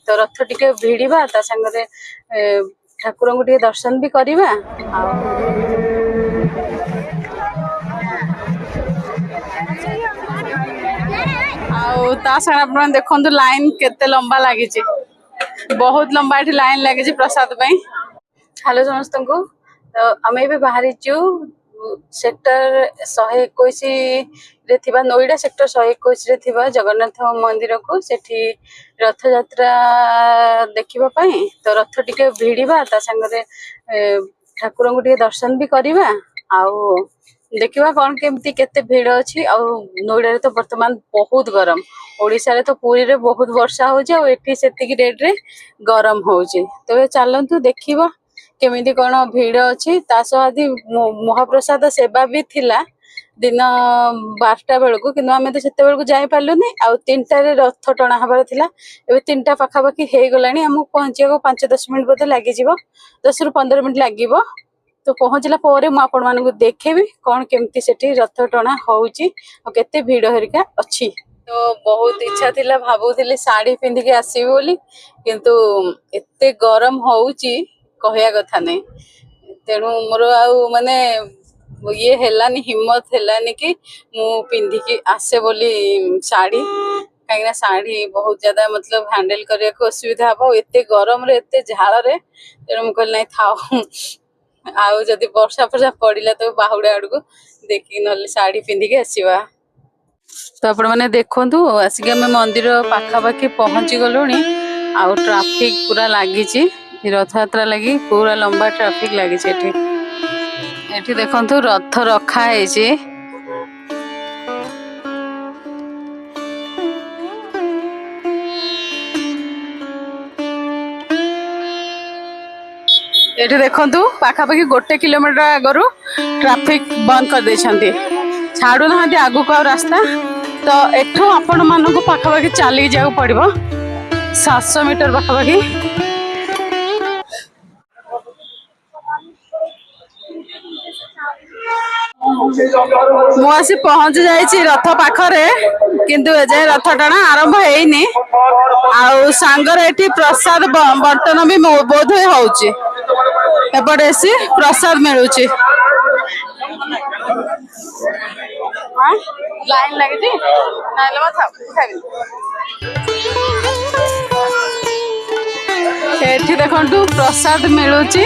तो रथ टिके भिड़ा ता संगे ठाकुर को टिके दर्शन भी करवा। आप देखु लाइन केते लंबा लगी, बहुत लंबा ये लाइन लगी प्रसाद पाई। हेलो समस्त को, तो आम ए बाहरी सेक्टर 121 नोएडा सेक्टर 121 जगन्नाथ मंदिर को सेठी रथ यात्रा देखापी। तो रथ टिके भिड़ा ता संगे ठाकुर को टिके दर्शन भी करवा। आउ देखा कौन केमती केते भीड़ अच्छी। नोएडा तो बर्तमान बहुत गरम, ओडिशा रे तो पुरी रे बहुत वर्षा हो रेट रे गरम हो। तो चलतु देखा केमिति कौन भीड़ अच्छी। आदि महाप्रसाद सेवा भी थिला दिन 12टा बेलू, कि आम तो से जापारूनी। आ 3टारे रथ टणा हबार थिला, ए 3टा पाखापाखि हो गला आमको पहुंचा 5-10 मिनट बोधे लग 10 ରୁ 15 मिनट लगे। तो पहुंचला पर आपण मानक देखेबी कौन केमती सेठी रथ टणा होउची और केते भीड़ हरिका अच्छी। तो बहुत इच्छा थिला, भाबुथिली साड़ी पिंधिके आसीबी बोली, किंतु एते गरम होउची कहया कथा नहीं। तेणु मोर आउ माने ये हेलानी हिम्मत हेलानी कि मु पिंधिकी आसे बोली साड़ी, कहीं साड़ी बहुत ज्यादा मतलब हैंडल करने को असुविधा हम एते गरम रे एते झाड़ रे। तेणु मुझे नहीं था आउ जदि वर्षा फर्षा पड़ा तो बाहुड़ा आड़ को देखी ना साड़ी पिंधिके आसवा। तो आपण मैंने देखु आसिक आम मंदिर पाखापाखि पहुंची गलु। आउ ट्राफिक पूरा लगी रथ यात्रा लगी, पूरा लंबा ट्राफिक लगी। एठी देखु रथ रखा है। एठी देखु पाखापाखि 1 किलोमीटर आगु ट्राफिक बंद कर देछंती, छाड़ू ना आगु को रास्ता। तो एठू आपण मानक पाखापाखि चली जाऊ पड़िबो 700 मीटर पाखापाखि। मुझे पहुंच जाइए रथ पाखरे, किंतु एजाए रथ टणा आरंभ होइनी। आउ सांगर एठी प्रसाद बंटन भी बोध होउची, एपटे सी प्रसाद मिलुची। लाइन लगी एठी देखंतु प्रसाद मिलुची।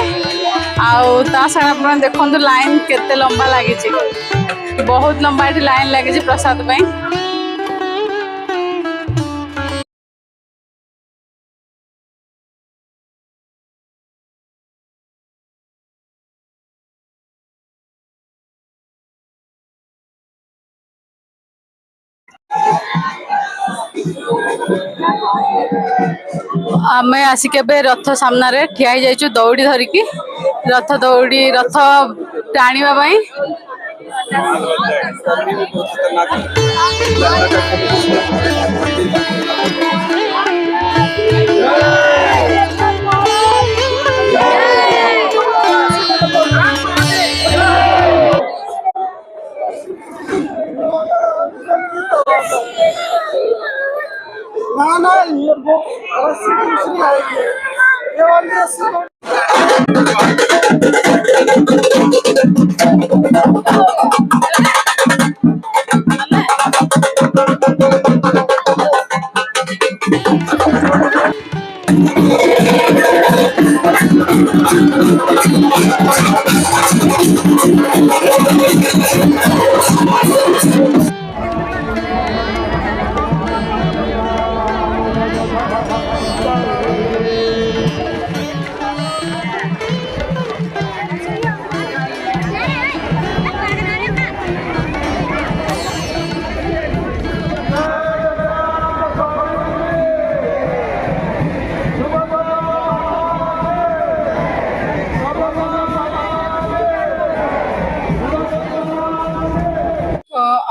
आउ ता सारा देखंतु लाइन केते लंबा लगी, बहुत लंबा ये लाइन लगी प्रसाद पाई। आम आसिक रथ सामने ठिया जाइचु दौड़ी धरिकी, रथ दौड़ी रथ टाणीबा पाई।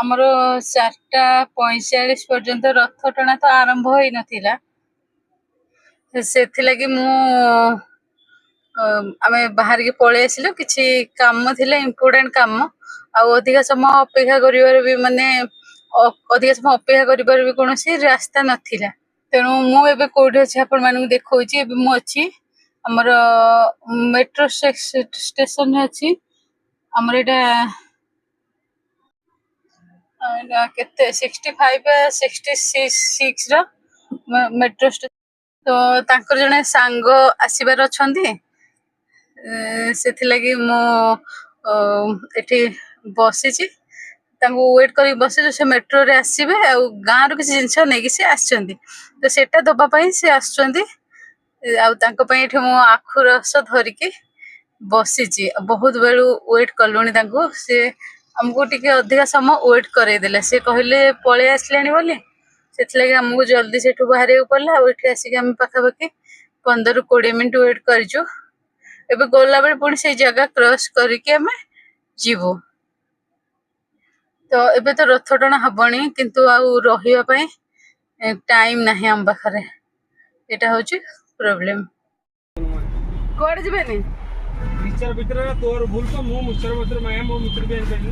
आमर 4:45 पर्यंत रथ टणा तो आरंभ हो नथिला, से लगी आमे बाहर के पळे आसिलु। किछि काम थिला इम्पोर्टेंट काम, आ अधिक समय अपेक्षा करिवार भी माने अधिक समय अपेक्षा करिवार भी कोनोसी रास्ता नथिला। तेणु मु एबे कोठी अछि आपण मानू देखौछि एबे मु अछि हमर मेट्रो स्टेशन रे अछि हमर एटा केते 65 66 रो मेट्रो स्टेशन तो तांकर जने सांग आसीबार अछंती सेथिलागी मु एठी बसिछि तांको वेट करी बसे से मेट्रो रे आसीबे आ गाँ रो किसी जिंस नै कि से आछंती तो सेटा दबा पई से आछंती आ तांको पई एठी मु आखु रस धरिकी बसिछि बहुत बेलू वेट कलोनी तांको से हमको टिके अधिक समय वेट करे देला से कहले पळे आसलानी बोली सेथिलागी हमको जल्दी सेठू बाहरे पड़ला आ एठी आसी हम पाखा पाखी 15 20 मिनिट वेट करजो एबे गोला बेले पुणी से जगह क्रॉस करके हमें जीवो तो एबे तो रथ टଣା हबनी किंतु आउ रहिबा पई टाइम नाही हम पाखरे एटा होची प्रॉब्लम कोड जबेनी टीचर भीतर तोर भूल तो मु मुचर मुचर मैं मु मुचर बेन बेन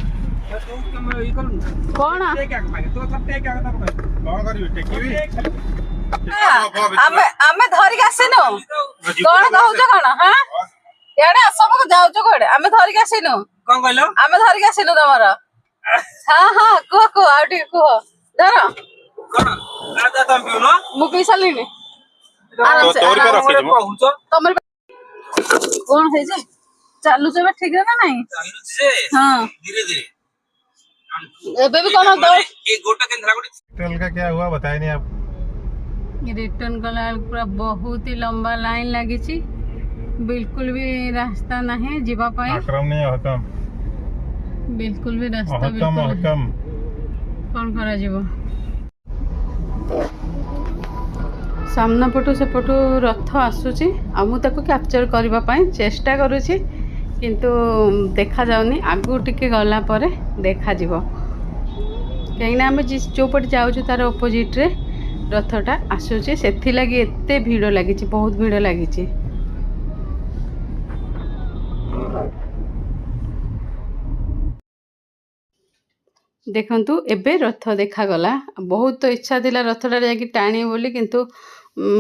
तो कम ई करू कोन ते क्या मागे तो सब ते क्या करता कोन करियो टेकीबी आमे धरि आसेनो कोन कहउछ कोन हां याडे सब जाउछ कोडे आमे धरि आसेनो कोन कहलो आमे धरि आसेनो तमरा हां हां को आउटी को धर कोन आजा तम पिउनो मु पी सालिनी तो तोर पे रखि दिमो कहउछ तमर कोन हे जे चालू जबे ठीक है ना नहीं चालू से हां धीरे धीरे एबे भी कोन दो एक गोटा के धरागुडी होटल का क्या हुआ बताइए नहीं आप रिटर्न कला पूरा बहुत ही लंबा लाइन लगी ची बिल्कुल भी रास्ता नहीं जीवा पाए अक्रम नहीं हकम बिल्कुल भी रास्ता हकम बिल्कुल हकम कौन करा जीवो सामना पटु से पटु रथ आसुची आ मु ताको कैप्चर करबा पाए चेष्टा करूची किंतु देखा जाउनी आगु टिके गला परे देखा जीवो कहीं आम जो पटे जाऊँ तार अपोजिट रे रथटा आसूचे से लगी एते भीड़ लगी बहुत भीड़ लगी देखंतु एबे रथ देखागला बहुत तो इच्छा थिला रथटा जाकि टाणी बोली किंतु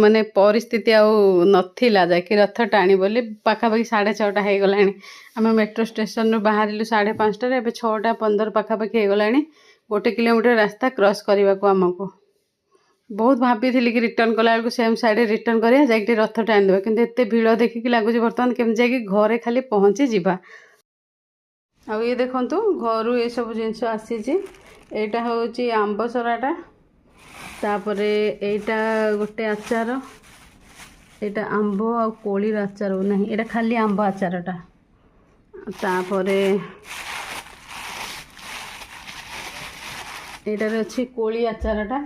माने परिस्थिति आउ नथिला जाकि रथ टाणी बोली पाखापाखि 6:30 हो गलानी आम मेट्रो स्टेशन रू बाहरिलु 5:30 एबे 6:15 पाखापाखि हो गलानी 1 किलोमीटर रास्ता क्रॉस करने को आमको बहुत भाभी थी कि रिटर्न कला सेम साइड रिटर्न करिया जाकि रथ टाणी देबा किंतु एते भीड़ देखिक लगुच बर्तमान केम जाकि घरे खाली पहुँची जीवा आ ये देखंतु घरु ये सब जिनस आसीची एटा होची आंबसराटा तापरे एटा गोटे आचार एटा आंब आ कोली आचार नहीं एटा खाली आंब आचारटा तापरे एटारे अछि कोली आचारटा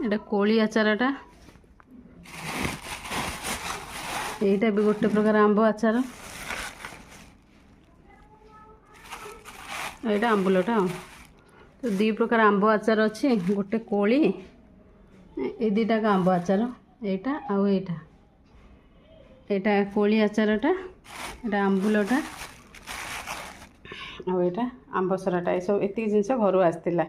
एटा कोली आचारटा एटा भी गोटे प्रकार आंब आचार एटा आंबुलटा तो 2 प्रकार आंब आचार अच्छी गोटे कोली ए 2टा आंब आचार एटा आउ एटा एटा कोली आचारटा एटा आंबुलटा आउ एटा आंबसराटा ये सब एति जिनस घर आसला